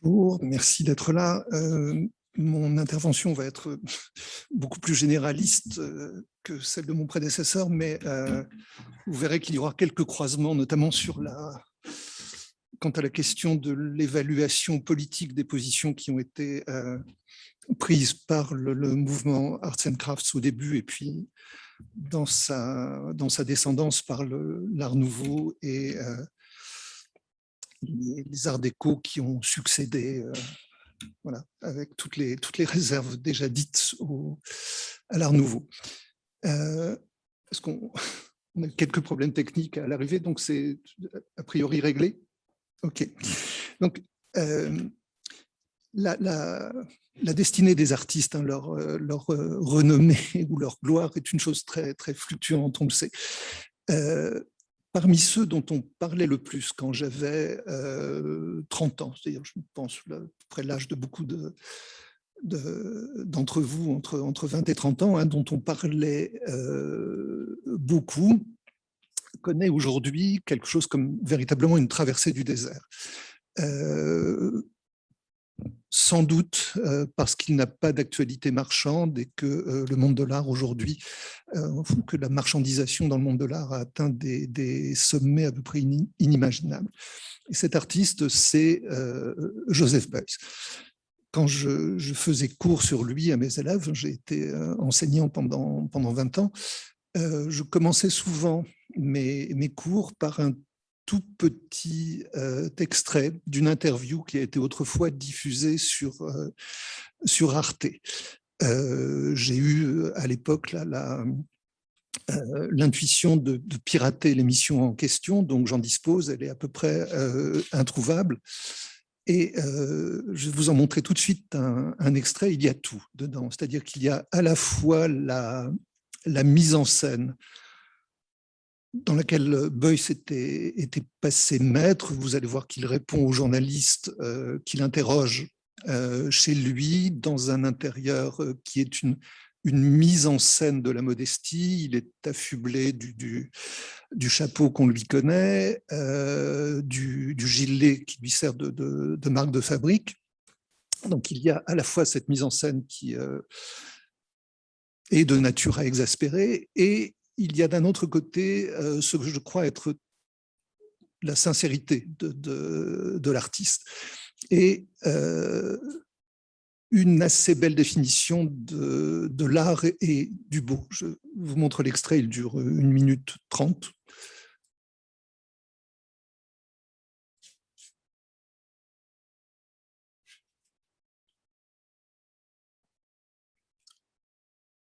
Bonjour, merci d'être là. Mon intervention va être beaucoup plus généraliste que celle de mon prédécesseur, mais vous verrez qu'il y aura quelques croisements, notamment quant à la question de l'évaluation politique des positions qui ont été prises par le mouvement Arts and Crafts au début, et puis dans sa descendance par l'Art Nouveau et les arts déco qui ont succédé, voilà, avec toutes les réserves déjà dites à l'Art Nouveau. Parce qu'on a quelques problèmes techniques à l'arrivée, donc c'est a priori réglé. OK. Donc, la destinée des artistes, hein, leur renommée ou leur gloire est une chose très, très fluctuante, on le sait. Parmi ceux dont on parlait le plus quand j'avais 30 ans, c'est-à-dire je pense à peu près l'âge de beaucoup d'entre vous, entre 20 et 30 ans, hein, dont on parlait beaucoup, connaît aujourd'hui quelque chose comme véritablement une traversée du désert. Sans doute parce qu'il n'a pas d'actualité marchande et que le monde de l'art aujourd'hui, que la marchandisation dans le monde de l'art a atteint des sommets à peu près inimaginables. Et cet artiste, c'est Joseph Beuys. Quand je faisais cours sur lui à mes élèves, j'ai été enseignant pendant 20 ans, je commençais souvent mes cours par un tout petit extrait d'une interview qui a été autrefois diffusée sur Arte. J'ai eu à l'époque l'intuition de pirater l'émission en question, donc j'en dispose, elle est à peu près introuvable. Et je vais vous en montrer tout de suite un extrait, il y a tout dedans, c'est-à-dire qu'il y a à la fois la mise en scène dans laquelle Beuys était passé maître. Vous allez voir qu'il répond aux journalistes qu'il interroge chez lui dans un intérieur qui est une mise en scène de la modestie. Il est affublé du chapeau qu'on lui connaît, du gilet qui lui sert de marque de fabrique. Donc il y a à la fois cette mise en scène qui est de nature à exaspérer, et il y a d'un autre côté ce que je crois être la sincérité de l'artiste. Et une assez belle définition de l'art et du beau. Je vous montre l'extrait, il dure 1 minute 30.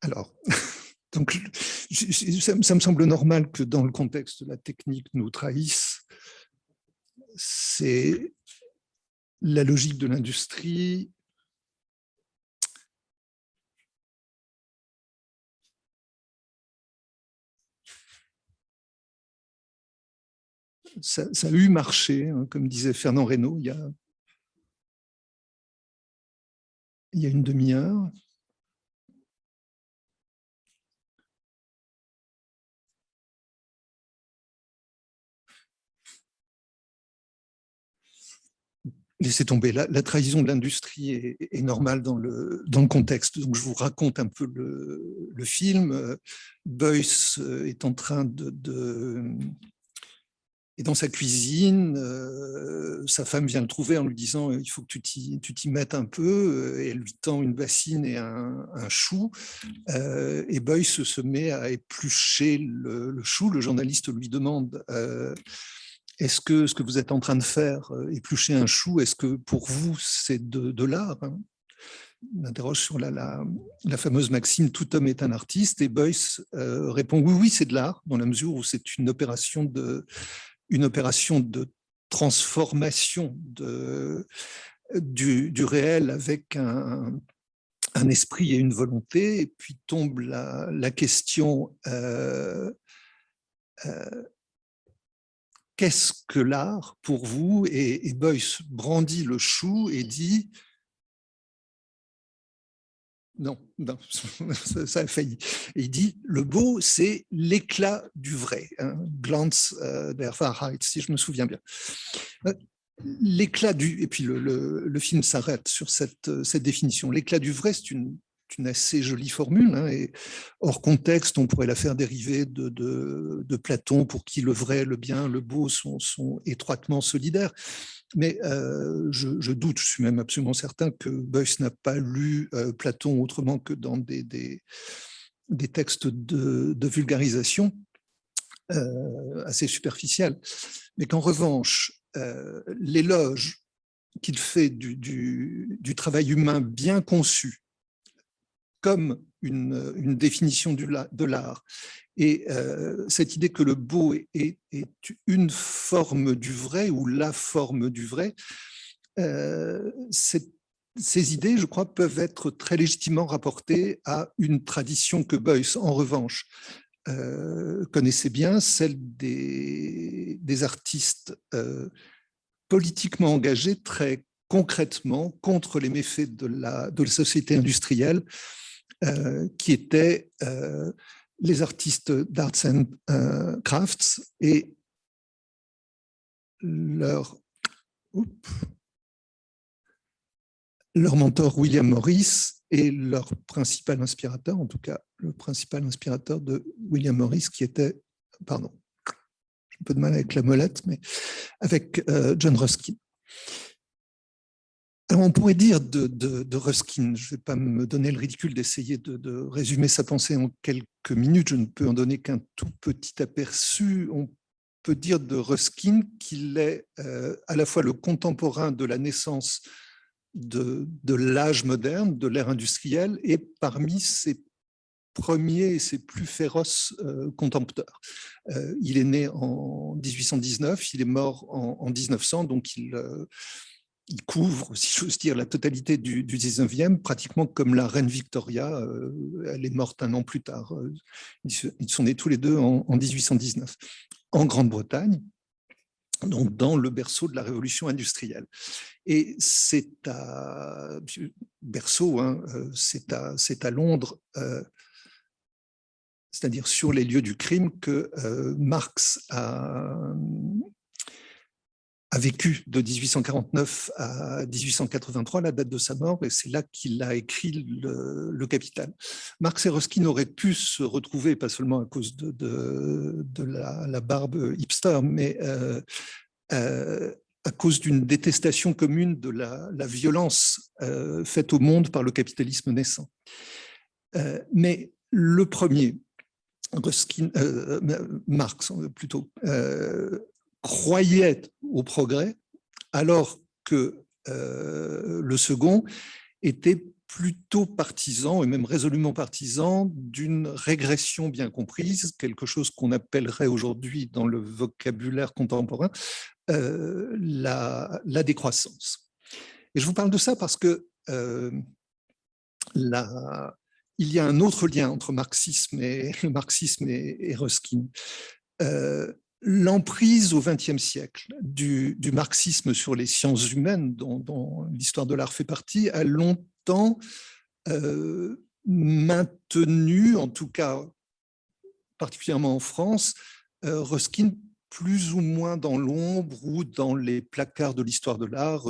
Alors, donc, ça me semble normal que dans le contexte de la technique nous trahisse. C'est la logique de l'industrie. Ça a eu marché, hein, comme disait Fernand Reynaud il y a une demi-heure. Laissez tomber, la trahison de l'industrie est normale dans le contexte. Donc, je vous raconte un peu le film. Beuys est en train est dans sa cuisine, sa femme vient le trouver en lui disant il faut que tu t'y mettes un peu, et elle lui tend une bassine et un chou, et Beuys se met à éplucher le chou. Le journaliste lui demande est-ce que ce que vous êtes en train de faire, éplucher un chou, est-ce que pour vous c'est de l'art, hein? On interroge sur la fameuse maxime « tout homme est un artiste », et Beuys répond « oui, c'est de l'art », dans la mesure où c'est une opération de transformation du réel avec un esprit et une volonté. Et puis tombe la question qu'est-ce que l'art pour vous? Et Beuys brandit le chou et dit non, ça a failli. Et il dit le beau, c'est l'éclat du vrai, hein, Glanz der Wahrheit, si je me souviens bien. l'éclat du, et puis le film s'arrête sur cette définition. L'éclat du vrai, c'est une assez jolie formule, hein, et hors contexte, on pourrait la faire dériver de Platon, pour qui le vrai, le bien, le beau sont étroitement solidaires. Mais je doute, je suis même absolument certain que Beuys n'a pas lu Platon autrement que dans des textes de vulgarisation assez superficiels. Mais qu'en revanche, l'éloge qu'il fait du travail humain bien conçu comme une définition de l'art, et cette idée que le beau est une forme du vrai ou la forme du vrai, ces idées, je crois, peuvent être très légitimement rapportées à une tradition que Beuys, en revanche, connaissait bien, celle des artistes politiquement engagés très concrètement contre les méfaits de la société industrielle, qui étaient les artistes d'arts and crafts et leur mentor William Morris et leur principal inspirateur, en tout cas le principal inspirateur de William Morris, qui était, pardon, j'ai un peu de mal avec la molette, mais avec John Ruskin. Alors on pourrait dire de Ruskin, je ne vais pas me donner le ridicule d'essayer de résumer sa pensée en quelques minutes, je ne peux en donner qu'un tout petit aperçu. On peut dire de Ruskin qu'il est à la fois le contemporain de la naissance de l'âge moderne, de l'ère industrielle, et parmi ses premiers et ses plus féroces contempteurs. Il est né en 1819, il est mort en 1900, donc il couvre, si j'ose dire, la totalité du 19e, pratiquement comme la reine Victoria. Elle est morte un an plus tard. Ils sont nés tous les deux en 1819, en Grande-Bretagne, donc dans le berceau de la révolution industrielle. Et c'est à berceau, hein, c'est à Londres, c'est-à-dire sur les lieux du crime, que Marx a vécu de 1849 à 1883, la date de sa mort, et c'est là qu'il a écrit le Capital. Marx et Ruskin auraient pu se retrouver, pas seulement à cause de la barbe hipster, mais à cause d'une détestation commune de la violence faite au monde par le capitalisme naissant. Mais le premier, Ruskin, Marx plutôt, croyait au progrès, alors que le second était plutôt partisan, et même résolument partisan, d'une régression bien comprise, quelque chose qu'on appellerait aujourd'hui dans le vocabulaire contemporain la décroissance. Et je vous parle de ça parce que il y a un autre lien entre le marxisme et Ruskin. L'emprise au XXe siècle du marxisme sur les sciences humaines, dont l'histoire de l'art fait partie, a longtemps maintenu, en tout cas particulièrement en France, Ruskin plus ou moins dans l'ombre ou dans les placards de l'histoire de l'art,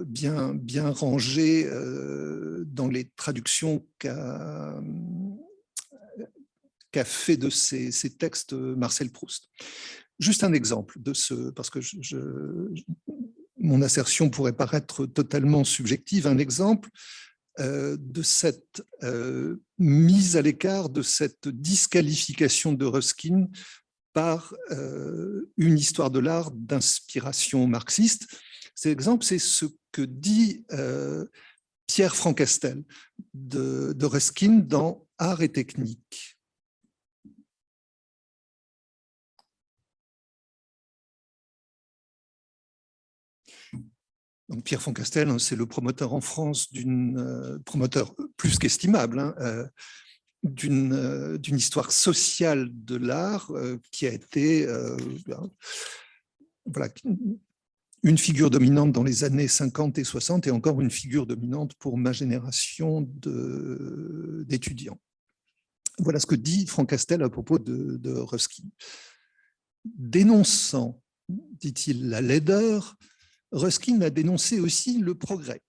bien rangé dans les traductions qu'a fait de ces textes Marcel Proust. Juste un exemple de ce, parce que mon assertion pourrait paraître totalement subjective, un exemple de cette mise à l'écart, de cette disqualification de Ruskin par une histoire de l'art d'inspiration marxiste. Cet exemple, c'est ce que dit Pierre Francastel de Ruskin dans Art et technique. Donc Pierre Francastel, c'est le promoteur en France promoteur plus qu'estimable, hein, d'une histoire sociale de l'art qui a été voilà, une figure dominante dans les années 50 et 60 et encore une figure dominante pour ma génération d'étudiants. Voilà ce que dit Francastel à propos de Ruskin. Dénonçant dit-il, la laideur, Ruskin a dénoncé aussi le progrès,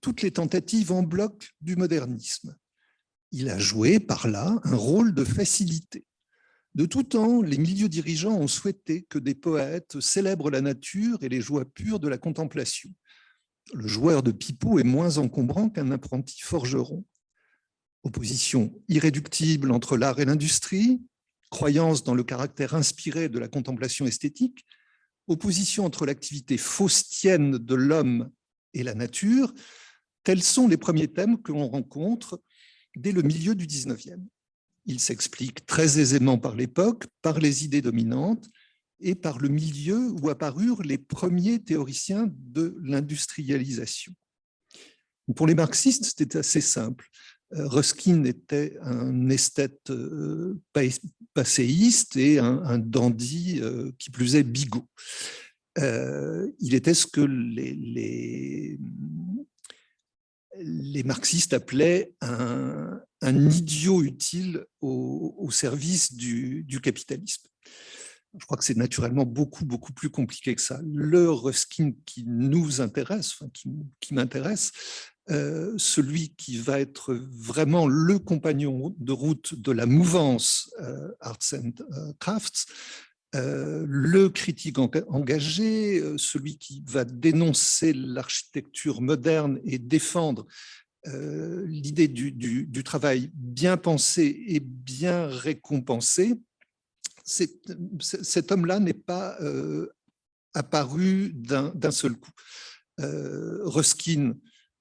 toutes les tentatives en bloc du modernisme. Il a joué par là un rôle de facilité. De tout temps, les milieux dirigeants ont souhaité que des poètes célèbrent la nature et les joies pures de la contemplation. Le joueur de pipeau est moins encombrant qu'un apprenti forgeron. Opposition irréductible entre l'art et l'industrie, croyance dans le caractère inspiré de la contemplation esthétique, opposition entre l'activité faustienne de l'homme et la nature, tels sont les premiers thèmes que l'on rencontre dès le milieu du XIXe. Ils s'expliquent très aisément par l'époque, par les idées dominantes et par le milieu où apparurent les premiers théoriciens de l'industrialisation. Pour les marxistes, c'était assez simple. Ruskin était un esthète passéiste et un dandy, qui plus est bigot. Il était ce que les marxistes appelaient un idiot utile au service du capitalisme. Je crois que c'est naturellement beaucoup plus compliqué que ça. Le Ruskin qui nous intéresse, enfin, qui m'intéresse, celui qui va être vraiment le compagnon de route de la mouvance Arts and Crafts, le critique engagé, celui qui va dénoncer l'architecture moderne et défendre l'idée du travail bien pensé et bien récompensé. Cet homme-là n'est pas apparu d'un seul coup. Ruskin,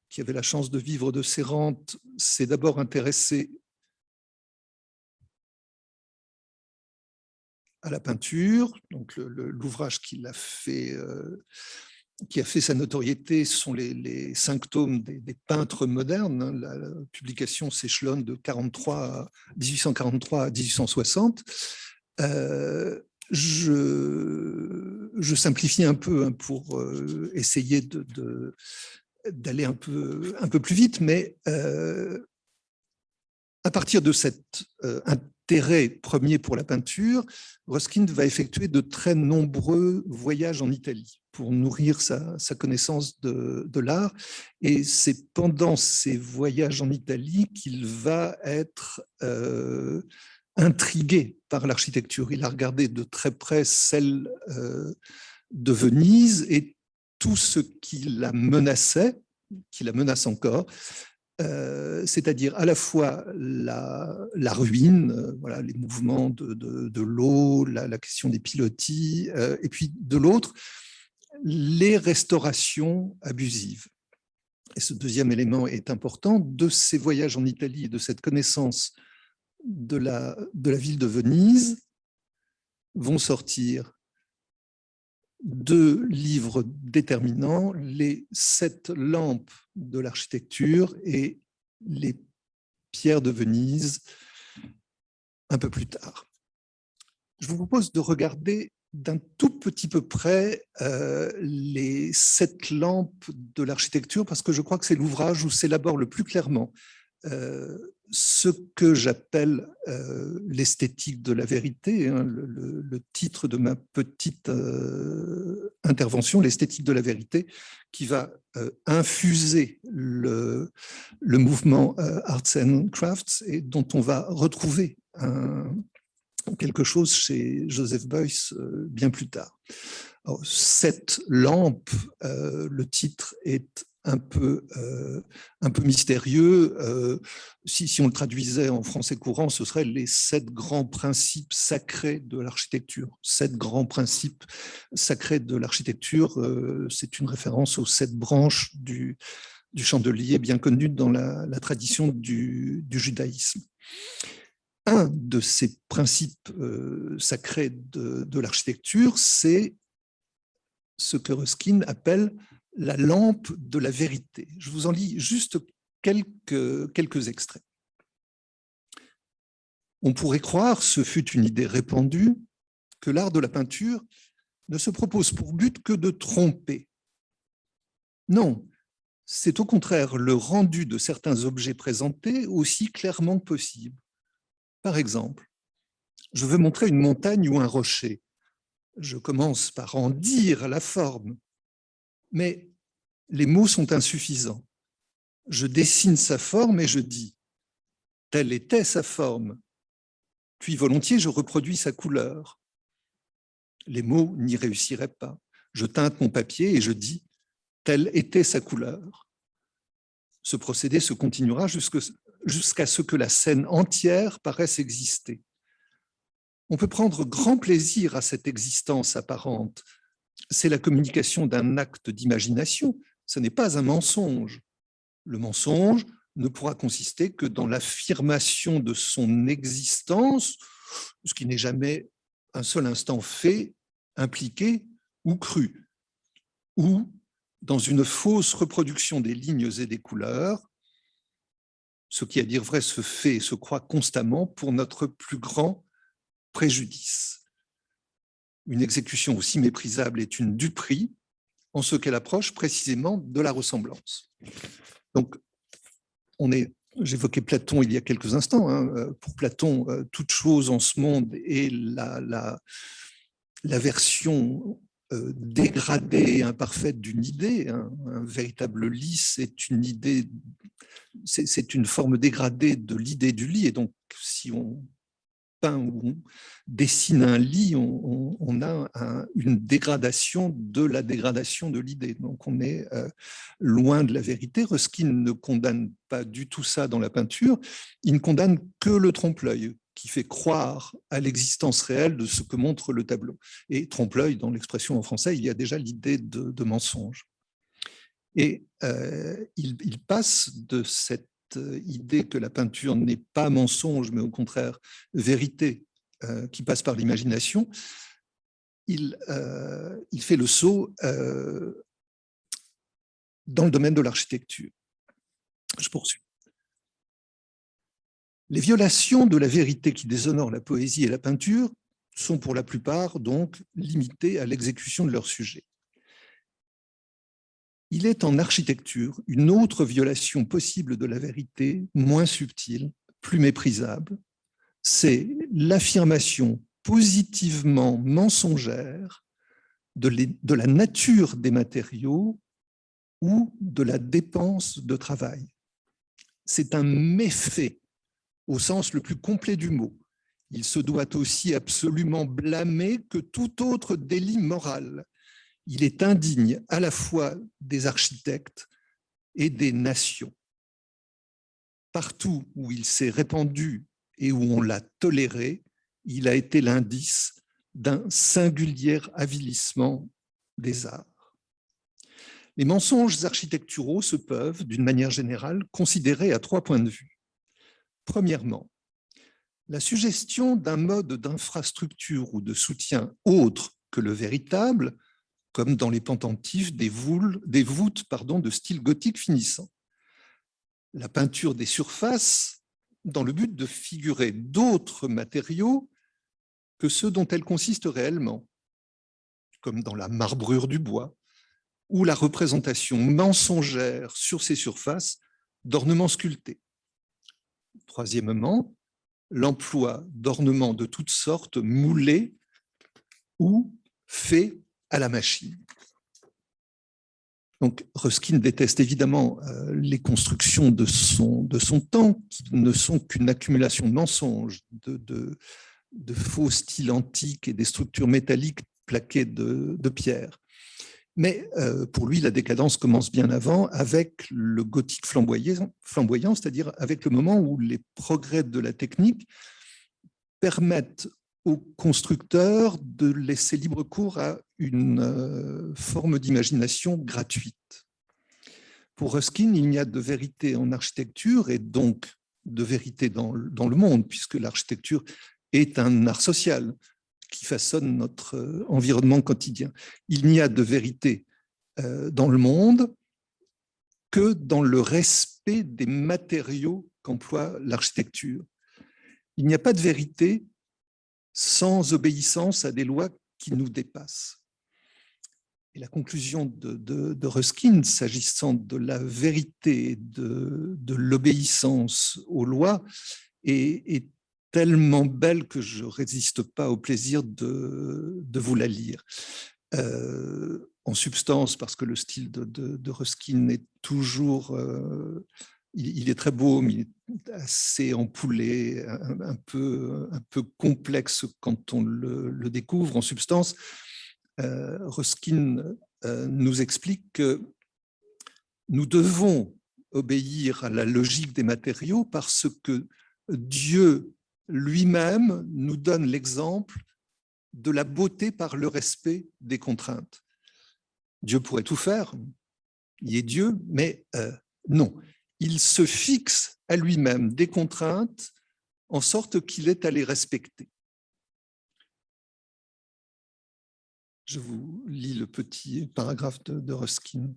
qui avait la chance de vivre de ses rentes, s'est d'abord intéressé à la peinture. Donc l'ouvrage qui a fait sa notoriété sont les 5 tomes des peintres modernes. La publication s'échelonne de 1843 à 1860. Je simplifie un peu pour essayer d'aller un peu plus vite, mais à partir de cet intérêt premier pour la peinture, Ruskin va effectuer de très nombreux voyages en Italie pour nourrir sa connaissance de l'art. Et c'est pendant ces voyages en Italie qu'il va être intrigué par l'architecture. Il a regardé de très près celle de Venise et tout ce qui la menaçait, qui la menace encore, c'est-à-dire à la fois la ruine, voilà, les mouvements de l'eau, la question des pilotis, et puis de l'autre, les restaurations abusives. Et ce deuxième élément est important. De ces voyages en Italie et de cette connaissance de la ville de Venise vont sortir 2 livres déterminants, les 7 lampes de l'architecture et les pierres de Venise un peu plus tard. Je vous propose de regarder d'un tout petit peu près les 7 lampes de l'architecture parce que je crois que c'est l'ouvrage où s'élabore le plus clairement ce que j'appelle l'esthétique de la vérité, hein, le titre de ma petite intervention, l'esthétique de la vérité, qui va infuser le mouvement Arts and Crafts et dont on va retrouver quelque chose chez Joseph Beuys bien plus tard. Alors, cette lampe, le titre est un peu mystérieux. Si on le traduisait en français courant, ce serait les 7 grands principes sacrés de l'architecture. 7 grands principes sacrés de l'architecture, c'est une référence aux 7 branches du chandelier bien connu dans la tradition du judaïsme. Un de ces principes sacrés de l'architecture, c'est ce que Ruskin appelle la lampe de la vérité. Je vous en lis juste quelques extraits. On pourrait croire, ce fut une idée répandue, que l'art de la peinture ne se propose pour but que de tromper. Non, c'est au contraire le rendu de certains objets présentés aussi clairement que possible. Par exemple, je veux montrer une montagne ou un rocher. je commence par en dire la forme, mais les mots sont insuffisants. Je dessine sa forme et je dis « telle était sa forme », puis volontiers je reproduis sa couleur. Les mots n'y réussiraient pas. Je teinte mon papier et je dis « telle était sa couleur ». Ce procédé se continuera jusqu'à ce que la scène entière paraisse exister. On peut prendre grand plaisir à cette existence apparente. C'est la communication d'un acte d'imagination, ce n'est pas un mensonge. Le mensonge ne pourra consister que dans l'affirmation de son existence, ce qui n'est jamais un seul instant fait, impliqué ou cru, ou dans une fausse reproduction des lignes et des couleurs, ce qui, à dire vrai, se fait et se croit constamment pour notre plus grand préjudice. Une exécution aussi méprisable est une duperie, en ce qu'elle approche précisément de la ressemblance. Donc, j'évoquais Platon il y a quelques instants. Pour Platon, toute chose en ce monde est la version dégradée et imparfaite d'une idée. Un véritable lit, c'est une idée, c'est une forme dégradée de l'idée du lit. Et donc, si on peint ou on dessine un lit, on a une dégradation de la dégradation de l'idée. Donc on est loin de la vérité. Ruskin ne condamne pas du tout ça dans la peinture, il ne condamne que le trompe-l'œil qui fait croire à l'existence réelle de ce que montre le tableau. Et trompe-l'œil, dans l'expression en français, il y a déjà l'idée de mensonge. Et il passe de cette idée que la peinture n'est pas mensonge, mais au contraire vérité qui passe par l'imagination, il fait le saut dans le domaine de l'architecture. Je poursuis. Les violations de la vérité qui déshonorent la poésie et la peinture sont pour la plupart donc limitées à l'exécution de leur sujet. Il est en architecture une autre violation possible de la vérité, moins subtile, plus méprisable, c'est l'affirmation positivement mensongère de la nature des matériaux ou de la dépense de travail. C'est un méfait au sens le plus complet du mot. Il se doit aussi absolument blâmer que tout autre délit moral. Il est indigne à la fois des architectes et des nations. Partout où il s'est répandu et où on l'a toléré, il a été l'indice d'un singulier avilissement des arts. Les mensonges architecturaux se peuvent, d'une manière générale, considérer à 3 points de vue. Premièrement, la suggestion d'un mode d'infrastructure ou de soutien autre que le véritable, comme dans les pendentifs des voûtes de style gothique finissant. La peinture des surfaces dans le but de figurer d'autres matériaux que ceux dont elle consiste réellement, comme dans la marbrure du bois, ou la représentation mensongère sur ces surfaces d'ornements sculptés. Troisièmement, l'emploi d'ornements de toutes sortes moulés ou faits à la machine. Donc, Ruskin déteste évidemment les constructions de son temps, qui ne sont qu'une accumulation de mensonges, de faux styles antiques et des structures métalliques plaquées de pierre. Mais pour lui, la décadence commence bien avant avec le gothique flamboyant, c'est-à-dire avec le moment où les progrès de la technique permettent aux constructeurs de laisser libre cours à une forme d'imagination gratuite. Pour Ruskin, il n'y a de vérité en architecture et donc de vérité dans le monde, puisque l'architecture est un art social qui façonne notre environnement quotidien. Il n'y a de vérité dans le monde que dans le respect des matériaux qu'emploie l'architecture. Il n'y a pas de vérité sans obéissance à des lois qui nous dépassent. Et la conclusion de Ruskin, s'agissant de la vérité, de l'obéissance aux lois, est tellement belle que je ne résiste pas au plaisir de vous la lire. En substance, parce que le style de Ruskin est toujours... il est très beau, mais il est assez empoulé, un peu complexe quand on le découvre. En substance, Ruskin nous explique que nous devons obéir à la logique des matériaux parce que Dieu lui-même nous donne l'exemple de la beauté par le respect des contraintes. Dieu pourrait tout faire, il est Dieu, mais non. Il se fixe à lui-même des contraintes en sorte qu'il est à les respecter. Je vous lis le petit paragraphe de Ruskin.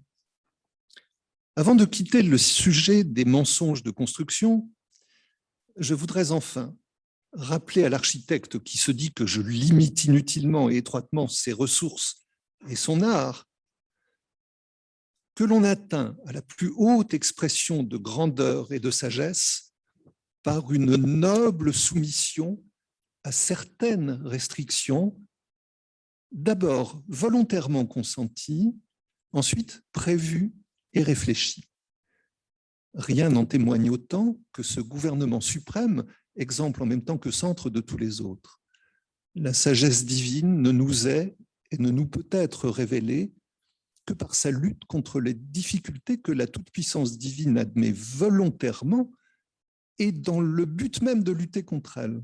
Avant de quitter le sujet des mensonges de construction, je voudrais enfin rappeler à l'architecte qui se dit que je limite inutilement et étroitement ses ressources et son art, que l'on atteint à la plus haute expression de grandeur et de sagesse par une noble soumission à certaines restrictions, d'abord volontairement consenties, ensuite prévues et réfléchies. Rien n'en témoigne autant que ce gouvernement suprême, exemple en même temps que centre de tous les autres. La sagesse divine ne nous est et ne nous peut être révélée que par sa lutte contre les difficultés que la toute-puissance divine admet volontairement et dans le but même de lutter contre elles.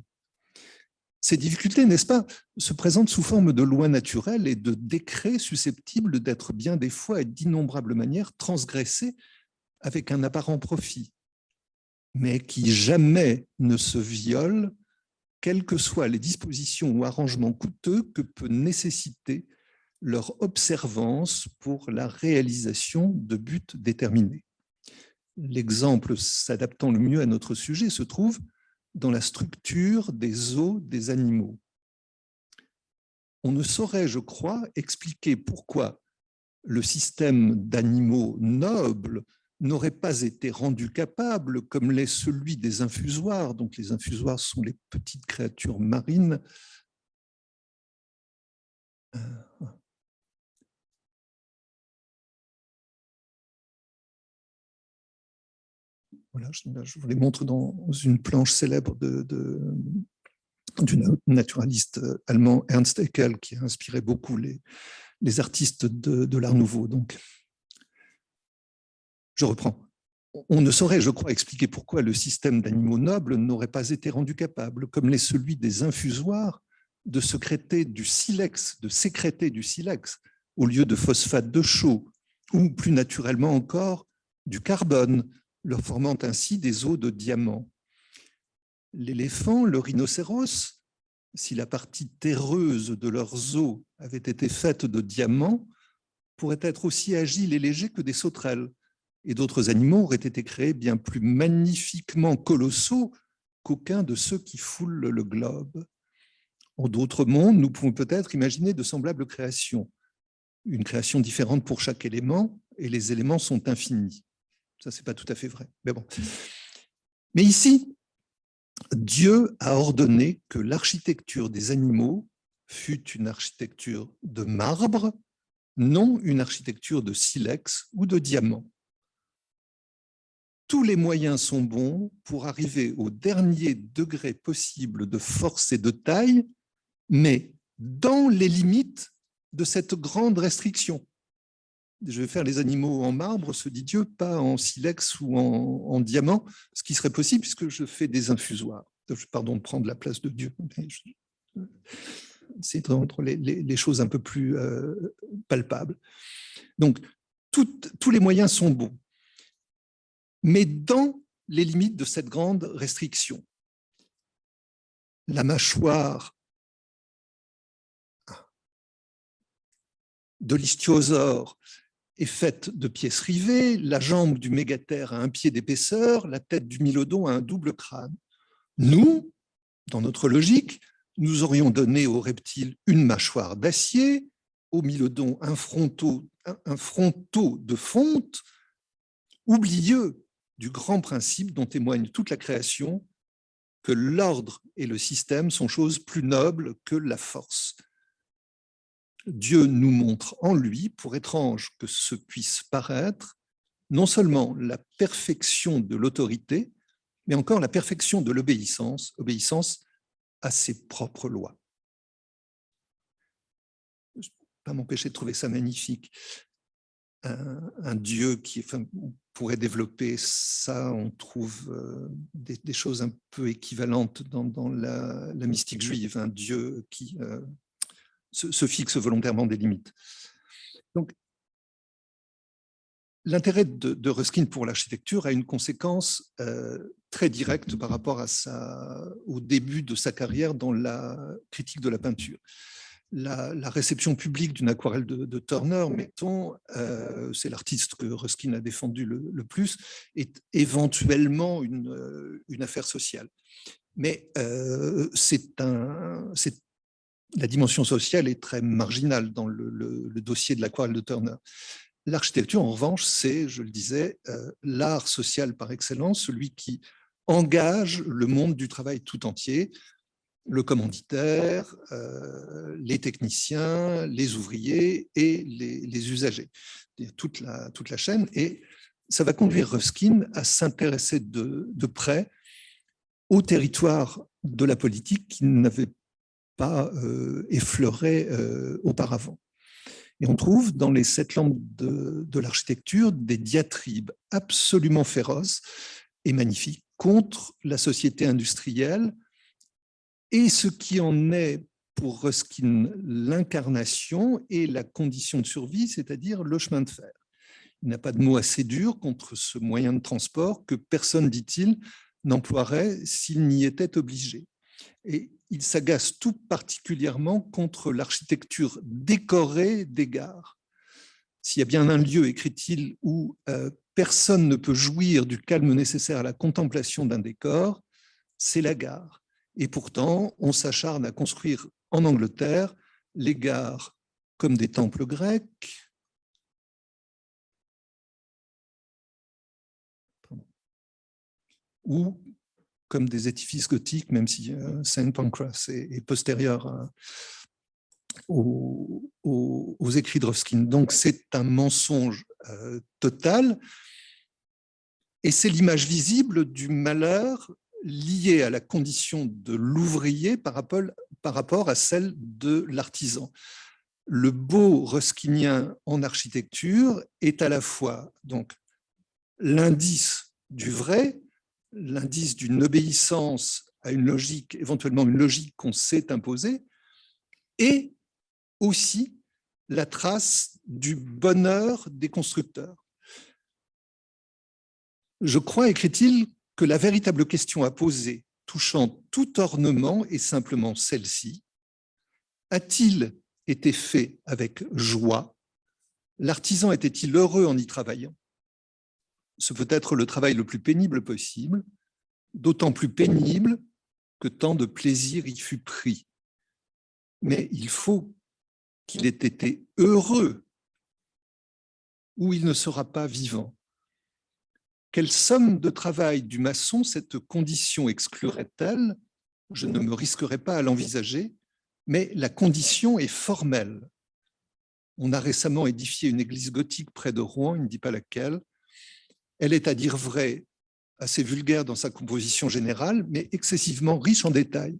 Ces difficultés, n'est-ce pas, se présentent sous forme de lois naturelles et de décrets susceptibles d'être bien des fois et d'innombrables manières transgressés avec un apparent profit, mais qui jamais ne se violent, quelles que soient les dispositions ou arrangements coûteux que peut nécessiter leur observance pour la réalisation de buts déterminés. L'exemple s'adaptant le mieux à notre sujet se trouve dans la structure des os des animaux. On ne saurait, je crois, expliquer pourquoi le système d'animaux nobles n'aurait pas été rendu capable, comme l'est celui des infusoires. Donc les infusoires sont les petites créatures marines. Voilà, je vous les montre dans une planche célèbre du naturaliste allemand Ernst Haeckel, qui a inspiré beaucoup les artistes de l'Art Nouveau. Donc, je reprends. On ne saurait, je crois, expliquer pourquoi le système d'animaux nobles n'aurait pas été rendu capable, comme l'est celui des infusoires, de sécréter du silex au lieu de phosphate de chaux, ou plus naturellement encore du carbone, leur formant ainsi des os de diamant. L'éléphant, le rhinocéros, si la partie terreuse de leurs os avait été faite de diamants, pourrait être aussi agile et léger que des sauterelles, et d'autres animaux auraient été créés bien plus magnifiquement colossaux qu'aucun de ceux qui foulent le globe. En d'autres mondes, nous pouvons peut-être imaginer de semblables créations, une création différente pour chaque élément, et les éléments sont infinis. Ça, ce n'est pas tout à fait vrai, mais bon. Mais ici, Dieu a ordonné que l'architecture des animaux fût une architecture de marbre, non une architecture de silex ou de diamant. Tous les moyens sont bons pour arriver au dernier degré possible de force et de taille, mais dans les limites de cette grande restriction. Je vais faire les animaux en marbre, se dit Dieu, pas en silex ou en diamant, ce qui serait possible puisque je fais des infusoires. Pardon de prendre la place de Dieu. C'est entre les choses un peu plus palpables. Donc, tous les moyens sont bons, mais dans les limites de cette grande restriction. La mâchoire de l'ichthyosaure est faite de pièces rivées, la jambe du mégathère a 1 pied d'épaisseur, la tête du mylodon a un double crâne. Nous, dans notre logique, nous aurions donné aux reptiles une mâchoire d'acier, aux mylodons un fronton de fonte, oublieux du grand principe dont témoigne toute la création, que l'ordre et le système sont choses plus nobles que la force. Dieu nous montre en lui, pour étrange que ce puisse paraître, non seulement la perfection de l'autorité, mais encore la perfection de l'obéissance, obéissance à ses propres lois. Je ne peux pas m'empêcher de trouver ça magnifique. Un Dieu qui, enfin, on pourrait développer ça, on trouve des choses un peu équivalentes dans la mystique juive, un Dieu qui se fixe volontairement des limites. Donc, l'intérêt de Ruskin pour l'architecture a une conséquence très directe par rapport au début de sa carrière dans la critique de la peinture. La réception publique d'une aquarelle de Turner, mettons, c'est l'artiste que Ruskin a défendu le plus, est éventuellement une affaire sociale. Mais la dimension sociale est très marginale dans le dossier de l'aquarelle de Turner. L'architecture, en revanche, c'est, je le disais, l'art social par excellence, celui qui engage le monde du travail tout entier, le commanditaire, les techniciens, les ouvriers et les usagers, toute la chaîne. Et ça va conduire Ruskin à s'intéresser de près au territoire de la politique qu'il n'avait pas effleuré auparavant. Et on trouve dans les 7 lampes de l'architecture des diatribes absolument féroces et magnifiques contre la société industrielle et ce qui en est pour Ruskin l'incarnation et la condition de survie, c'est-à-dire le chemin de fer. Il n'a pas de mot assez dur contre ce moyen de transport que personne, dit-il, n'emploierait s'il n'y était obligé. Et il s'agace tout particulièrement contre l'architecture décorée des gares. S'il y a bien un lieu, écrit-il, où personne ne peut jouir du calme nécessaire à la contemplation d'un décor, c'est la gare. Et pourtant, on s'acharne à construire en Angleterre les gares comme des temples grecs, ou comme des édifices gothiques, même si Saint Pancras est postérieur aux écrits de Ruskin. Donc c'est un mensonge total, et c'est l'image visible du malheur lié à la condition de l'ouvrier par rapport à celle de l'artisan. Le beau ruskinien en architecture est à la fois donc l'indice du vrai, l'indice d'une obéissance à une logique, éventuellement une logique qu'on s'est imposée, et aussi la trace du bonheur des constructeurs. Je crois, écrit-il, que la véritable question à poser, touchant tout ornement, est simplement celle-ci. A-t-il été fait avec joie? L'artisan était-il heureux en y travaillant? Ce peut être le travail le plus pénible possible, d'autant plus pénible que tant de plaisir y fut pris. Mais il faut qu'il ait été heureux ou il ne sera pas vivant. Quelle somme de travail du maçon cette condition exclurait-elle? Je ne me risquerai pas à l'envisager, mais la condition est formelle. On a récemment édifié une église gothique près de Rouen, il ne dit pas laquelle. Elle est, à dire vrai, assez vulgaire dans sa composition générale, mais excessivement riche en détails.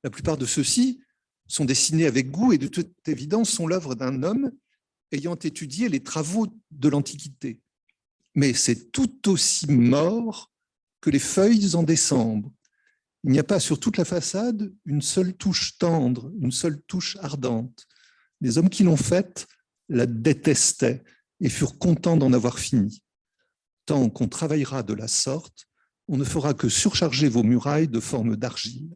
La plupart de ceux-ci sont dessinés avec goût et de toute évidence sont l'œuvre d'un homme ayant étudié les travaux de l'Antiquité. Mais c'est tout aussi mort que les feuilles en décembre. Il n'y a pas sur toute la façade une seule touche tendre, une seule touche ardente. Les hommes qui l'ont faite la détestaient et furent contents d'en avoir fini. Tant qu'on travaillera de la sorte, on ne fera que surcharger vos murailles de forme d'argile.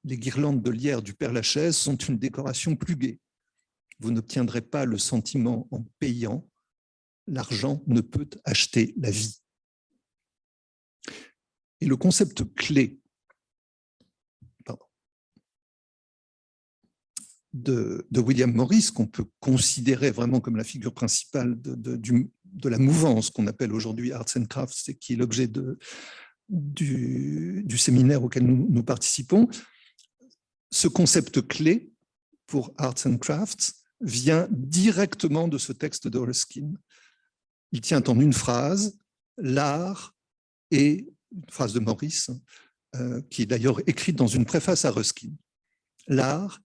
Les guirlandes de lierre du Père-Lachaise sont une décoration plus gaie. Vous n'obtiendrez pas le sentiment en payant. L'argent ne peut acheter la vie. Et le concept clé de William Morris, qu'on peut considérer vraiment comme la figure principale de la mouvance qu'on appelle aujourd'hui Arts and Crafts, et qui est l'objet du séminaire auquel nous participons, ce concept clé pour Arts and Crafts vient directement de ce texte de Ruskin. Il tient en une phrase l'art et une phrase de Maurice, qui est d'ailleurs écrite dans une préface à Ruskin. L'art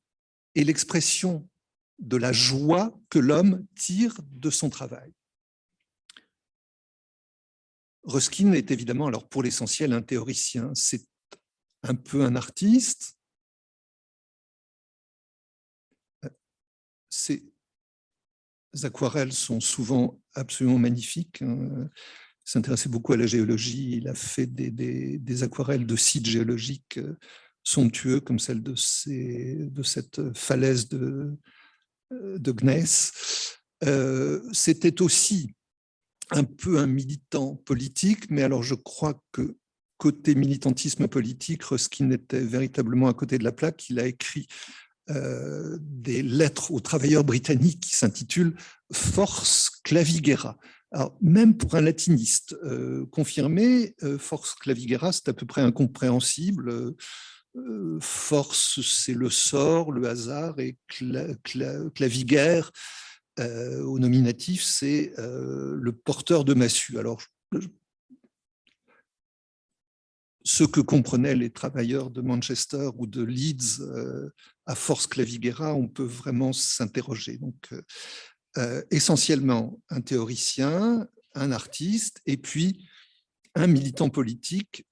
est l'expression de la joie que l'homme tire de son travail. Ruskin est évidemment, alors pour l'essentiel, un théoricien. C'est un peu un artiste. Ses aquarelles sont souvent absolument magnifiques. Il s'intéressait beaucoup à la géologie. Il a fait des aquarelles de sites géologiques somptueux, comme celle de cette falaise de Gneiss. C'était aussi un peu un militant politique, mais alors je crois que côté militantisme politique, Ruskin était véritablement à côté de la plaque. Il a écrit des lettres aux travailleurs britanniques qui s'intitulent « Force clavigera ». Alors, même pour un latiniste confirmé, force clavigera, c'est à peu près incompréhensible. Force, c'est le sort, le hasard, et clavigère, au nominatif, c'est le porteur de massue. Alors, ce que comprenaient les travailleurs de Manchester ou de Leeds à force clavigera, on peut vraiment s'interroger. Donc, essentiellement un théoricien, un artiste, et puis un militant politique,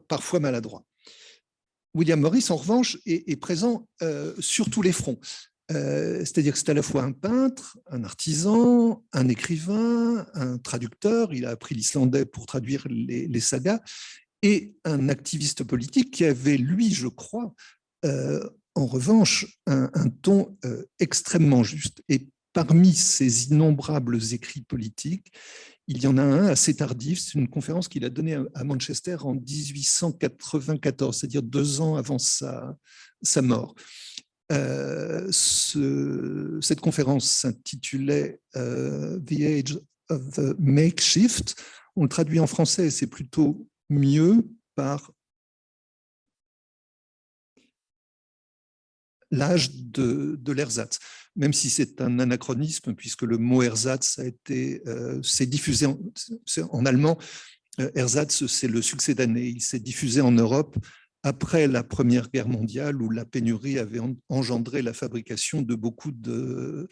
parfois maladroit. William Morris, en revanche, est présent sur tous les fronts. C'est-à-dire que c'est à la fois un peintre, un artisan, un écrivain, un traducteur, il a appris l'islandais pour traduire les sagas, et un activiste politique qui avait, lui, je crois, en revanche, un ton extrêmement juste. Et parmi ces innombrables écrits politiques, il y en a un assez tardif, c'est une conférence qu'il a donnée à Manchester en 1894, c'est-à-dire 2 ans avant sa mort. Cette conférence s'intitulait The Age of the Makeshift. On le traduit en français, c'est plutôt mieux par l'âge de l'ersatz, même si c'est un anachronisme, puisque le mot ersatz s'est diffusé en allemand. Ersatz, c'est le succédané. Il s'est diffusé en Europe après la Première Guerre mondiale, où la pénurie avait engendré la fabrication de beaucoup de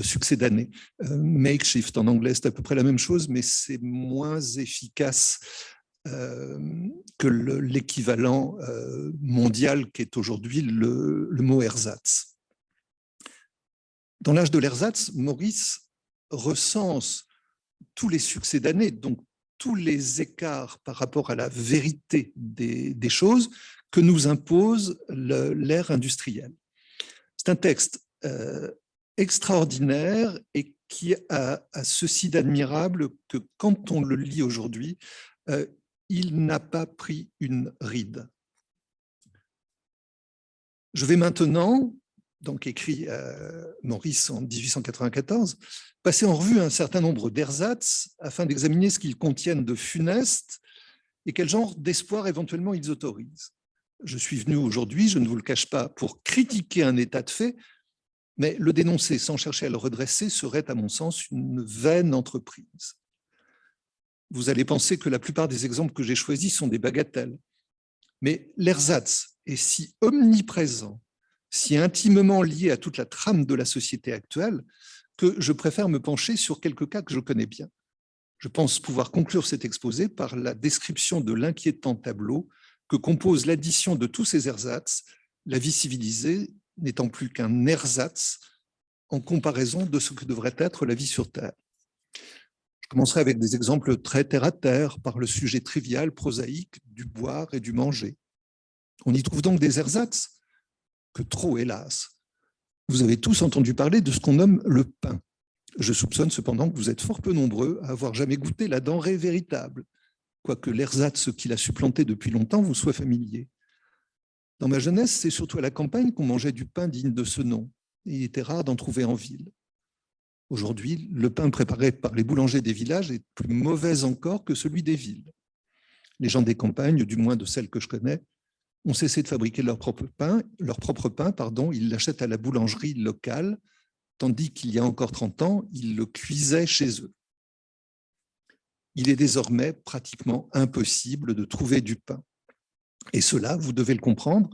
succédanés. Makeshift en anglais, c'est à peu près la même chose, mais c'est moins efficace que l'équivalent mondial qui est aujourd'hui le mot ersatz. Dans l'âge de l'ersatz, Maurice recense tous les succédanés, donc tous les écarts par rapport à la vérité des choses que nous impose l'ère industrielle. C'est un texte extraordinaire et qui a ceci d'admirable que quand on le lit aujourd'hui, il n'a pas pris une ride. Je vais maintenant, donc écrit Maurice en 1894, passer en revue un certain nombre d'ersatz afin d'examiner ce qu'ils contiennent de funeste et quel genre d'espoir éventuellement ils autorisent. Je suis venu aujourd'hui, je ne vous le cache pas, pour critiquer un état de fait, mais le dénoncer sans chercher à le redresser serait, à mon sens, une vaine entreprise. Vous allez penser que la plupart des exemples que j'ai choisis sont des bagatelles, mais l'ersatz est si omniprésent, si intimement lié à toute la trame de la société actuelle, que je préfère me pencher sur quelques cas que je connais bien. Je pense pouvoir conclure cet exposé par la description de l'inquiétant tableau que compose l'addition de tous ces ersatz, la vie civilisée n'étant plus qu'un ersatz en comparaison de ce que devrait être la vie sur Terre. Je commencerai avec des exemples très terre-à-terre par le sujet trivial, prosaïque du boire et du manger. On y trouve donc des ersatz que trop, hélas. Vous avez tous entendu parler de ce qu'on nomme le pain. Je soupçonne cependant que vous êtes fort peu nombreux à avoir jamais goûté la denrée véritable, quoique l'ersatz qui l'a supplanté depuis longtemps vous soit familier. Dans ma jeunesse, c'est surtout à la campagne qu'on mangeait du pain digne de ce nom, et il était rare d'en trouver en ville. Aujourd'hui, le pain préparé par les boulangers des villages est plus mauvais encore que celui des villes. Les gens des campagnes, du moins de celles que je connais, ont cessé de fabriquer leur propre pain, ils l'achètent à la boulangerie locale, tandis qu'il y a encore 30 ans, ils le cuisaient chez eux. Il est désormais pratiquement impossible de trouver du pain. Et cela, vous devez le comprendre,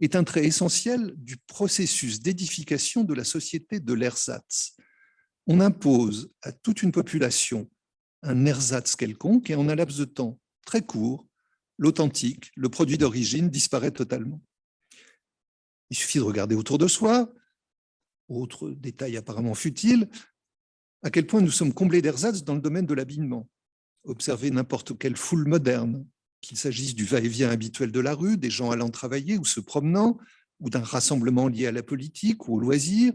est un trait essentiel du processus d'édification de la société de l'ersatz. On impose à toute une population un ersatz quelconque et en un laps de temps très court, l'authentique, le produit d'origine disparaît totalement. Il suffit de regarder autour de soi, autre détail apparemment futile, à quel point nous sommes comblés d'ersatz dans le domaine de l'habillement. Observez n'importe quelle foule moderne, qu'il s'agisse du va-et-vient habituel de la rue, des gens allant travailler ou se promenant, ou d'un rassemblement lié à la politique ou au loisir,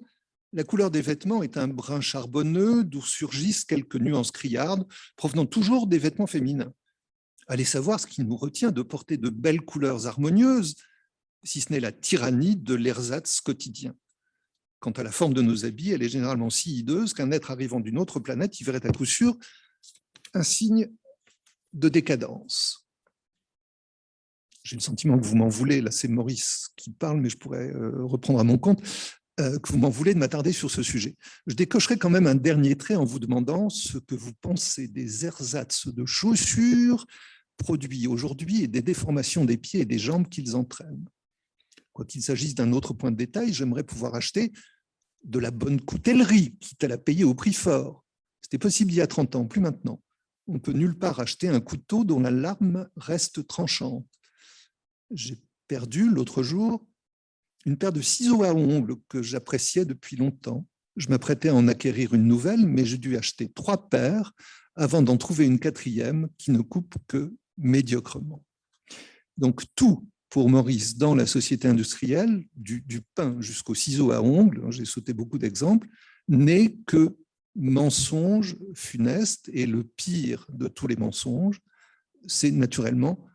la couleur des vêtements est un brun charbonneux d'où surgissent quelques nuances criardes, provenant toujours des vêtements féminins. Allez savoir ce qui nous retient de porter de belles couleurs harmonieuses, si ce n'est la tyrannie de l'ersatz quotidien. Quant à la forme de nos habits, elle est généralement si hideuse qu'un être arrivant d'une autre planète y verrait à coup sûr un signe de décadence. J'ai le sentiment que vous m'en voulez, là c'est Maurice qui parle, mais je pourrais reprendre à mon compte, que vous m'en voulez de m'attarder sur ce sujet. Je décocherai quand même un dernier trait en vous demandant ce que vous pensez des ersatz de chaussures produits aujourd'hui et des déformations des pieds et des jambes qu'ils entraînent. Quoi qu'il s'agisse d'un autre point de détail, j'aimerais pouvoir acheter de la bonne coutellerie, quitte à la payer au prix fort. C'était possible il y a 30 ans, plus maintenant. On ne peut nulle part acheter un couteau dont la lame reste tranchante. J'ai perdu l'autre jour une paire de ciseaux à ongles que j'appréciais depuis longtemps. Je m'apprêtais à en acquérir une nouvelle, mais j'ai dû acheter 3 paires avant d'en trouver une 4e qui ne coupe que médiocrement. Donc tout, pour Maurice, dans la société industrielle, du pain jusqu'aux ciseaux à ongles, j'ai sauté beaucoup d'exemples, n'est que mensonge funeste, et le pire de tous les mensonges, c'est naturellement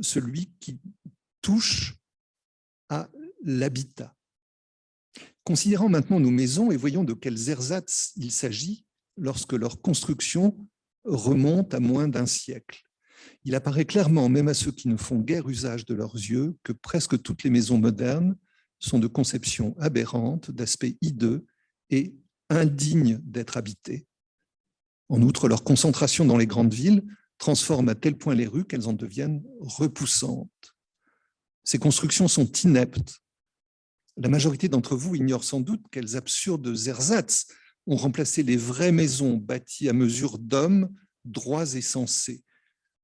celui qui touche à l'habitat. Considérons maintenant nos maisons et voyons de quels ersatz il s'agit lorsque leur construction remonte à moins d'un siècle. Il apparaît clairement, même à ceux qui ne font guère usage de leurs yeux, que presque toutes les maisons modernes sont de conception aberrante, d'aspect hideux et indignes d'être habitées. En outre, leur concentration dans les grandes villes transforme à tel point les rues qu'elles en deviennent repoussantes. Ces constructions sont ineptes. La majorité d'entre vous ignore sans doute quels absurdes ersatz ont remplacé les vraies maisons bâties à mesure d'hommes, droits et sensés.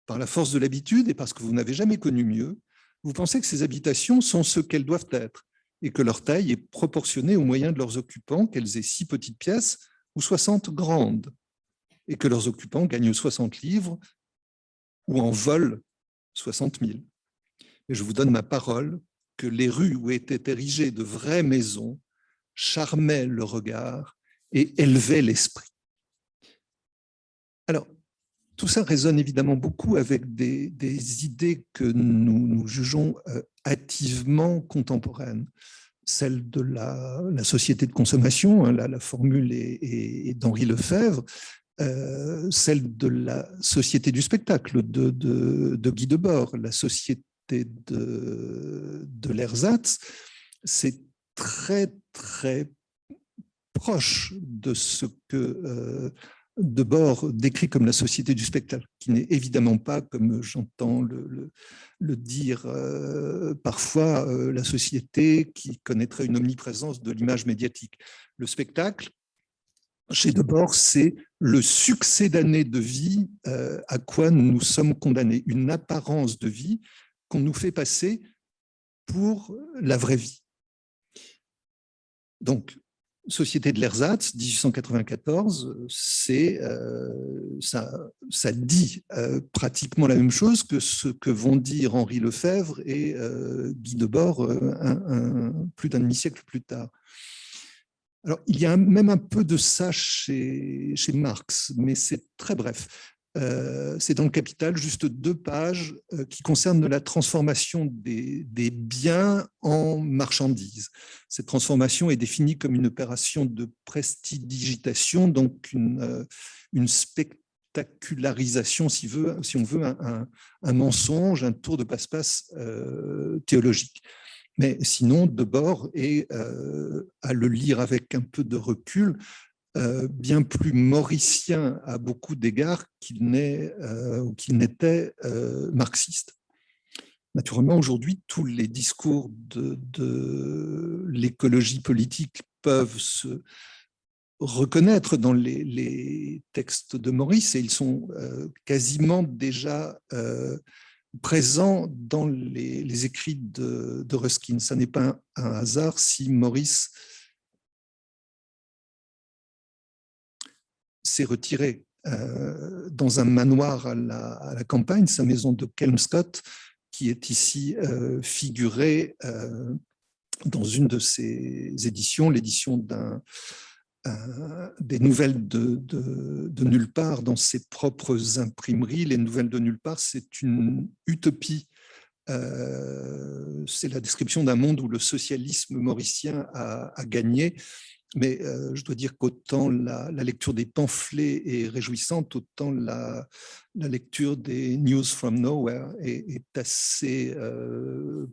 Par la force de l'habitude et parce que vous n'avez jamais connu mieux, vous pensez que ces habitations sont ce qu'elles doivent être et que leur taille est proportionnée aux moyens de leurs occupants, qu'elles aient 6 petites pièces ou 60 grandes, et que leurs occupants gagnent 60 livres ou en volent 60 000. Et je vous donne ma parole que les rues où étaient érigées de vraies maisons charmaient le regard et élevaient l'esprit. Alors, tout ça résonne évidemment beaucoup avec des idées que nous jugeons hâtivement contemporaines. Celle de la société de consommation, hein, la formule est d'Henri Lefebvre, celle de la société du spectacle de Guy Debord, la société de l'ersatz, c'est très, très proche de ce que Debord décrit comme la société du spectacle, qui n'est évidemment pas, comme j'entends le dire parfois, la société qui connaîtrait une omniprésence de l'image médiatique. Le spectacle, chez Debord, c'est le succès d'années de vie à quoi nous sommes condamnés, une apparence de vie qu'on nous fait passer pour la vraie vie. Donc, Société de l'ersatz, 1894, ça dit pratiquement la même chose que ce que vont dire Henri Lefebvre et Guy Debord plus d'un demi-siècle plus tard. Alors, il y a même un peu de ça chez Marx, mais c'est très bref. C'est dans le Capital, juste 2 pages qui concernent la transformation des biens en marchandises. Cette transformation est définie comme une opération de prestidigitation, donc une spectacularisation, si on veut, un mensonge, un tour de passe-passe théologique. Mais sinon, Debord est, à le lire avec un peu de recul, bien plus mauricien à beaucoup d'égards qu'il n'était marxiste. Naturellement, aujourd'hui, tous les discours de l'écologie politique peuvent se reconnaître dans les textes de Maurice, et ils sont quasiment déjà présents dans les écrits de Ruskin. Ça n'est pas un hasard si Maurice s'est retiré dans un manoir à la campagne, sa maison de Kelmscott, qui est ici figurée dans une de ses éditions, l'édition des nouvelles de Nulle part dans ses propres imprimeries. Les nouvelles de Nulle part, c'est une utopie. C'est la description d'un monde où le socialisme mauricien a gagné. Mais je dois dire qu'autant la lecture des pamphlets est réjouissante, autant la lecture des News from Nowhere est assez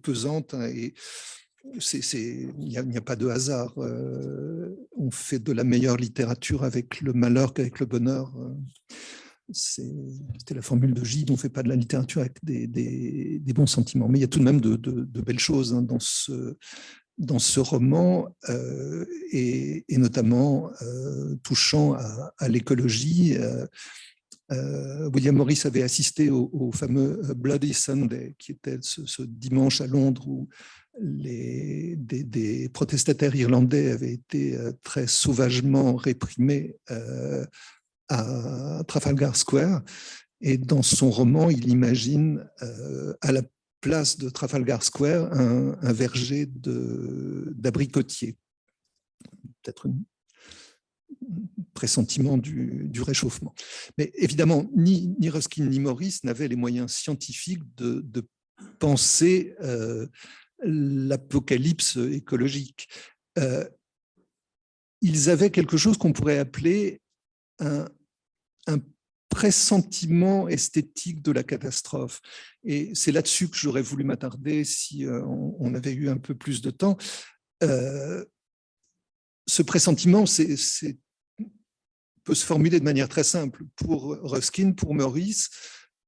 pesante, hein, et il n'y a pas de hasard. On fait de la meilleure littérature avec le malheur qu'avec le bonheur. C'était la formule de Gide, on ne fait pas de la littérature avec des bons sentiments. Mais il y a tout de même de belles choses, hein, dans ce roman, et notamment touchant à l'écologie. William Morris avait assisté au fameux Bloody Sunday, qui était ce dimanche à Londres où des protestataires irlandais avaient été très sauvagement réprimés à Trafalgar Square. Et dans son roman, il imagine à la place de Trafalgar Square un verger d'abricotiers. Peut-être un pressentiment du réchauffement. Mais évidemment, ni Ruskin ni Maurice n'avaient les moyens scientifiques de penser l'apocalypse écologique. Ils avaient quelque chose qu'on pourrait appeler un pressentiment esthétique de la catastrophe. Et c'est là-dessus que j'aurais voulu m'attarder si on avait eu un peu plus de temps. Ce pressentiment peut se formuler de manière très simple. Pour Ruskin, pour Maurice,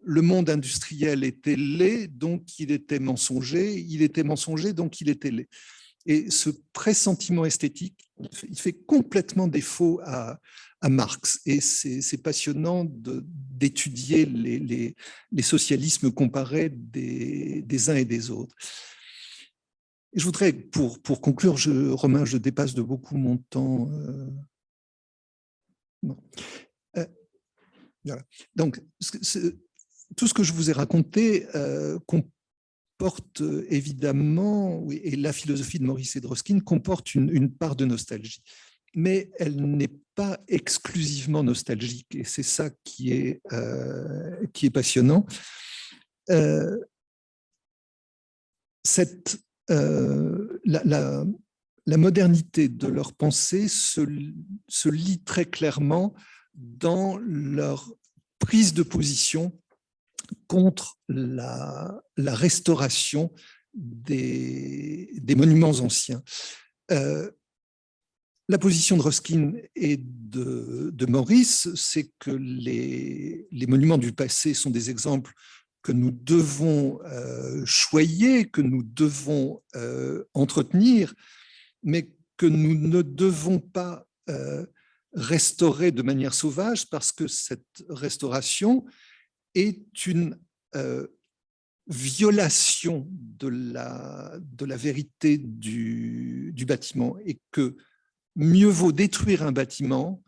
le monde industriel était laid, donc il était mensonger. Il était mensonger, donc il était laid. Et ce pressentiment esthétique, il fait complètement défaut à Marx. Et c'est passionnant d'étudier les socialismes comparés des uns et des autres. Et je voudrais, pour conclure, Romain, je dépasse de beaucoup mon temps. Voilà. Donc, tout ce que je vous ai raconté comporte évidemment, oui, et la philosophie de Maurice et de Ruskin comporte une part de nostalgie, mais elle n'est pas exclusivement nostalgique, et c'est ça qui est passionnant. La modernité de leur pensée se lie très clairement dans leur prise de position contre la restauration des monuments anciens. La position de Ruskin et de Maurice, c'est que les monuments du passé sont des exemples que nous devons choyer, que nous devons entretenir, mais que nous ne devons pas restaurer de manière sauvage, parce que cette restauration est une violation de la vérité du bâtiment, et que mieux vaut détruire un bâtiment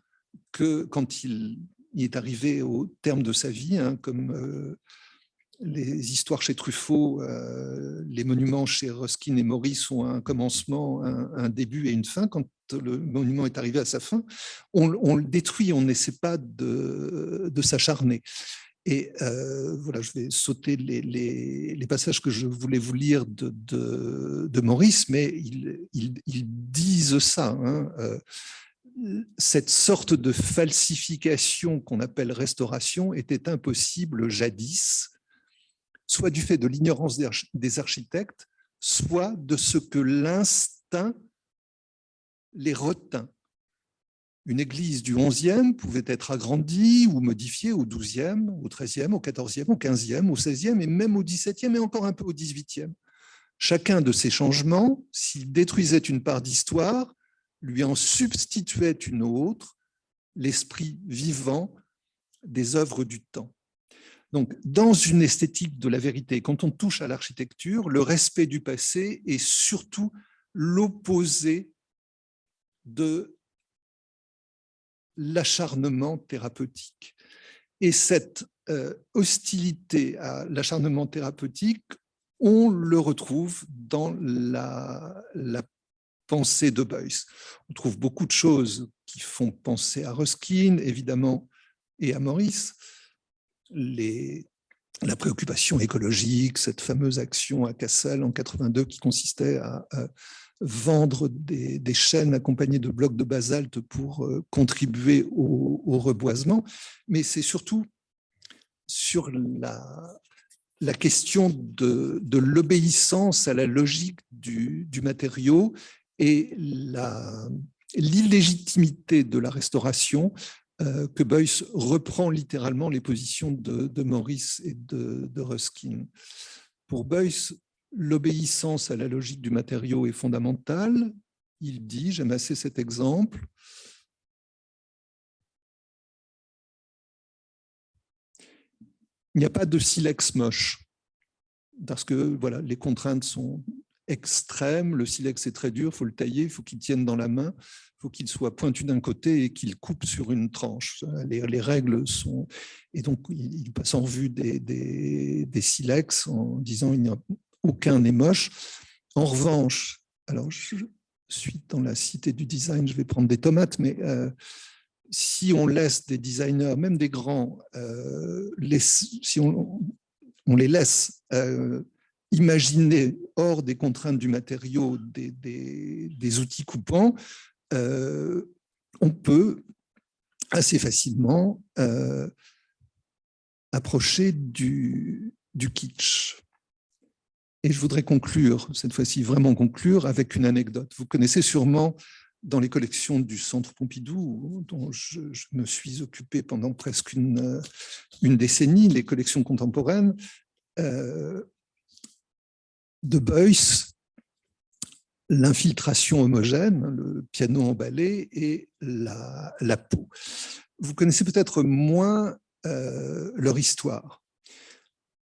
que quand il est arrivé au terme de sa vie, hein, comme les histoires chez Truffaut, les monuments chez Ruskin et Maurice ont un commencement, un début et une fin. Quand le monument est arrivé à sa fin, on le détruit, on n'essaie pas de s'acharner. Et voilà, je vais sauter les passages que je voulais vous lire de Maurice, mais ils disent ça. Hein. cette sorte de falsification qu'on appelle restauration était impossible jadis, soit du fait de l'ignorance des architectes, soit de ce que l'instinct les retint. Une église du XIe pouvait être agrandie ou modifiée au XIIe, au XIIIe, au XIVe, au XVe, au XVIe et même au XVIIe et encore un peu au XVIIIe. Chacun de ces changements, s'il détruisait une part d'histoire, lui en substituait une autre, l'esprit vivant des œuvres du temps. Donc, dans une esthétique de la vérité, quand on touche à l'architecture, le respect du passé est surtout l'opposé de l'acharnement thérapeutique. Et cette hostilité à l'acharnement thérapeutique, on le retrouve dans la pensée de Beuys. On trouve beaucoup de choses qui font penser à Ruskin, évidemment, et à Maurice. La préoccupation écologique, cette fameuse action à Cassel en 82 qui consistait à vendre des chaînes accompagnées de blocs de basalte pour contribuer au reboisement, mais c'est surtout sur la question de l'obéissance à la logique du matériau et l'illégitimité de la restauration que Beuys reprend littéralement les positions de Maurice et de Ruskin. Pour Beuys, l'obéissance à la logique du matériau est fondamentale. Il dit, j'aime assez cet exemple, il n'y a pas de silex moche, parce que voilà, les contraintes sont extrêmes, le silex est très dur, il faut le tailler, il faut qu'il tienne dans la main, il faut qu'il soit pointu d'un côté et qu'il coupe sur une tranche. Les règles sont... Et donc, il passe en revue des silex en disant il n'y a aucun n'est moche. En revanche, alors je suis dans la cité du design, je vais prendre des tomates, mais si on laisse des designers, même des grands, si on les laisse imaginer hors des contraintes du matériau des outils coupants, on peut assez facilement approcher du kitsch. Et je voudrais conclure, cette fois-ci vraiment conclure, avec une anecdote. Vous connaissez sûrement dans les collections du Centre Pompidou, dont je me suis occupé pendant presque une décennie, les collections contemporaines, de Beuys, l'infiltration homogène, le piano emballé et la peau. Vous connaissez peut-être moins leur histoire.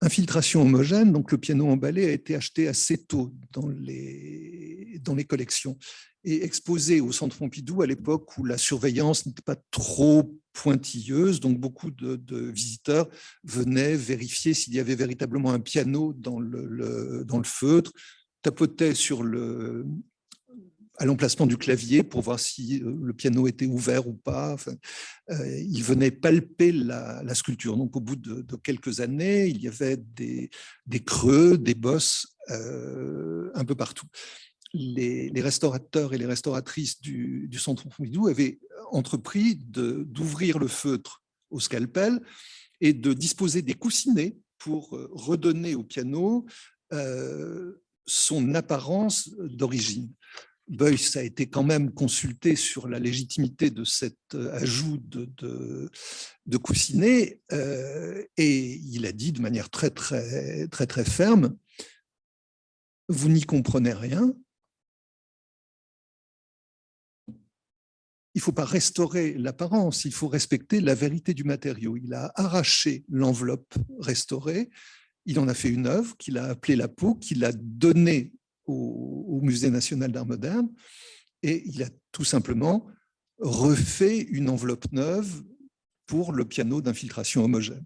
Infiltration homogène, donc le piano emballé a été acheté assez tôt dans les collections et exposé au Centre Pompidou à l'époque où la surveillance n'était pas trop pointilleuse, donc beaucoup de visiteurs venaient vérifier s'il y avait véritablement un piano dans le feutre, tapotaient à l'emplacement du clavier pour voir si le piano était ouvert ou pas. Enfin, il venait palper la sculpture. Donc, au bout de quelques années, il y avait des creux, des bosses un peu partout. Les restaurateurs et les restauratrices du Centre Pompidou avaient entrepris d'ouvrir le feutre au scalpel et de disposer des coussinets pour redonner au piano son apparence d'origine. Beuys a été quand même consulté sur la légitimité de cet ajout de coussinets et il a dit de manière très ferme, vous n'y comprenez rien, il ne faut pas restaurer l'apparence, il faut respecter la vérité du matériau. Il a arraché l'enveloppe restaurée, il en a fait une œuvre qu'il a appelée La peau, qu'il a donnée au Musée national d'art moderne, et il a tout simplement refait une enveloppe neuve pour le piano d'infiltration homogène.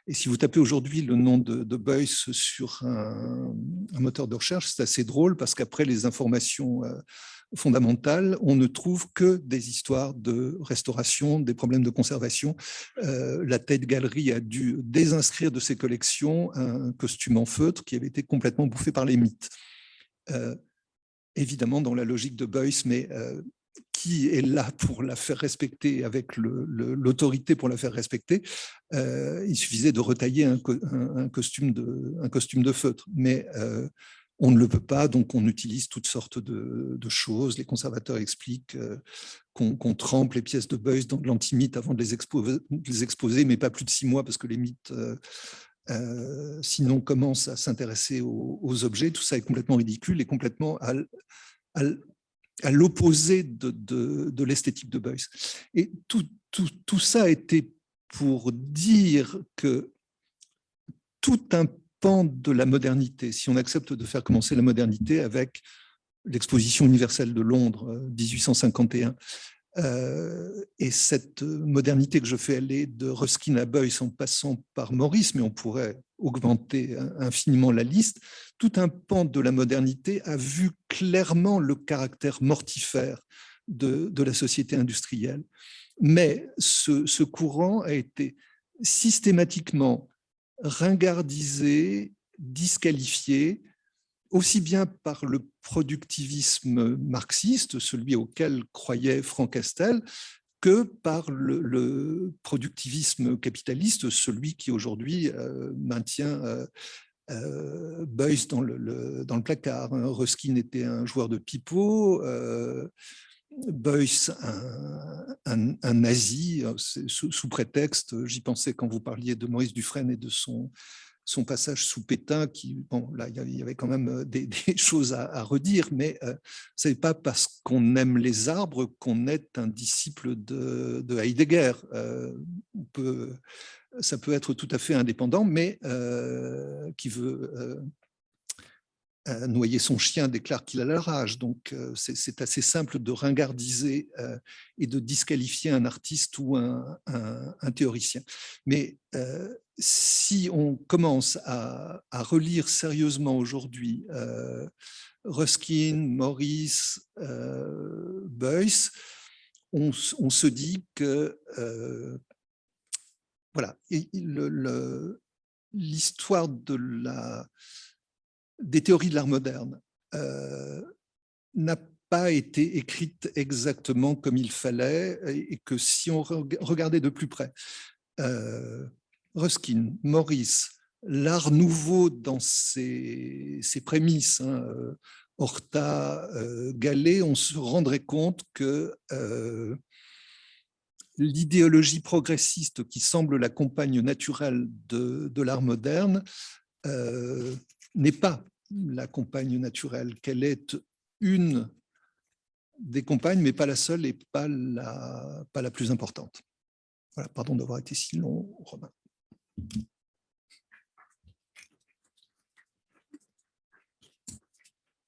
Et si vous tapez aujourd'hui le nom de Beuys sur un moteur de recherche, c'est assez drôle parce qu'après les informations fondamentales, on ne trouve que des histoires de restauration, des problèmes de conservation. La Tate Gallery a dû désinscrire de ses collections un costume en feutre qui avait été complètement bouffé par les mythes. Évidemment dans la logique de Beuys, mais qui est là pour la faire respecter, avec l'autorité pour la faire respecter, il suffisait de retailler un costume de feutre. Mais on ne le peut pas, donc on utilise toutes sortes de choses. Les conservateurs expliquent qu'on trempe les pièces de Beuys dans de l'antimite avant de les exposer, mais pas plus de 6 mois, parce que les mythes, sinon, commencent à s'intéresser aux objets. Tout ça est complètement ridicule et complètement à l'opposé de l'esthétique de Beuys. Et tout ça a été pour dire que tout un pan de la modernité, si on accepte de faire commencer la modernité avec l'exposition universelle de Londres, 1851, et cette modernité que je fais aller de Ruskin à Beuys en passant par Maurice, mais on pourrait augmenter infiniment la liste, tout un pan de la modernité a vu clairement le caractère mortifère de la société industrielle. Mais ce courant a été systématiquement ringardisé, disqualifié, aussi bien par le productivisme marxiste, celui auquel croyait Franck Castel, que par le productivisme capitaliste, celui qui aujourd'hui maintient Beuys dans le placard. Ruskin était un joueur de pipeau, Beuys un nazi, sous prétexte, j'y pensais quand vous parliez de Maurice Dufresne et de son passage sous Pétain, qui, bon, là, il y avait quand même des choses à redire, mais ce n'est pas parce qu'on aime les arbres qu'on est un disciple de Heidegger. Ça peut être tout à fait indépendant, mais qui veut noyer son chien déclare qu'il a la rage. Donc, c'est assez simple de ringardiser et de disqualifier un artiste ou un théoricien. Mais si on commence à relire sérieusement aujourd'hui Ruskin, Maurice, Beuys, on se dit que voilà, l'histoire des théories de l'art moderne n'a pas été écrite exactement comme il fallait, et que si on regardait de plus près Ruskin, Maurice, l'art nouveau dans ses prémices, hein, Horta, Gallet, on se rendrait compte que l'idéologie progressiste qui semble la compagne naturelle de l'art moderne n'est pas la compagne naturelle, qu'elle est une des compagnes, mais pas la seule et pas la plus importante. Voilà, pardon d'avoir été si long, Romain.